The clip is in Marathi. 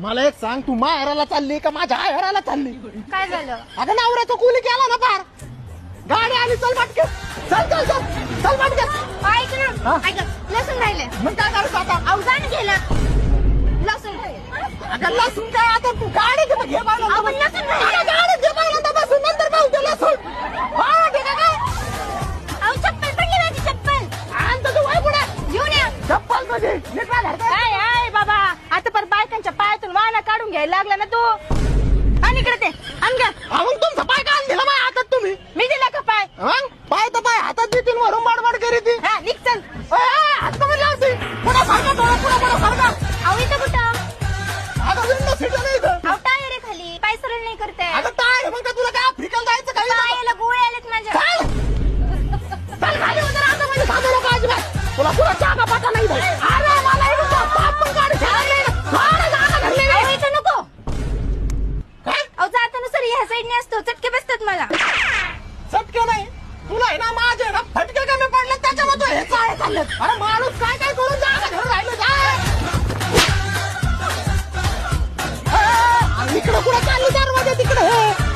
मला एक सांग, तू माहेराला चालली का माझ्या आयराला चालली? काय झालं? अगं नवऱ्याचं कुली केला ना पार. गाडी आली, चल पटकन. चल चल चल चल पटकन. ऐक ना, ऐक लसूण राहिले. मग काय करायचं आता? अवजान गेलं लसूण राहिले. अगं लसूण काय आता, तू गाडी घे घे बाळा. आपण लसूण राहिले. गाडी घे बाळा, बसून नंतर पाहू ते लसूण. बाळा घे काय? अहो चप्पल पडली माझी चप्पल. आणतो तू वय पुढे. घेऊन या. चप्पल तुझी नीट राहा. काय आहे बाबा, आता पर बायकांच्या पायातून वाना काढून घ्यायला लागला ना तू. आणि इकडे ते अंग मग तुमचा पाय काढून दिला माझ्या हातात तुम्ही. मी दिला का पाय? मग पाय तर पाय हातात देतील, वरून बाडबाड करी ती. हा निघ चल. हात कमी लावती. पुढे सारखा डोळा, पुढे सारखा. अहो इथं कुठं? अगं विंडो सीट नाही इथं. अहो टायर आहे खाली, पाय सरळ नाही करते. अगं टायर मग का तुला काय आफ्रिकेला जायचं काही? पायाला गोळे आलेत माझ्या. चल खाली उतर आता, म्हणजे थांबू नको अजिबात. तुला पुढे जागा पाटा नाही भाई. अरे मला इथं बाप पण गाडी ठेवायला नाही ना. थोडं जागा धरली नाही. अहो इथं नको. काय? अहो जाताना सर ह्या साईडने असतो, चटके बसतात मला. चटके नाही तुला आहे ना, माझे ना फटके कमी पडले त्याच्यामध्ये हे काय चाललं. अरे माणूस काय काय करून जागा धरून राहिलं. इकडे कुठे चालली दरवाजा तिकडे हे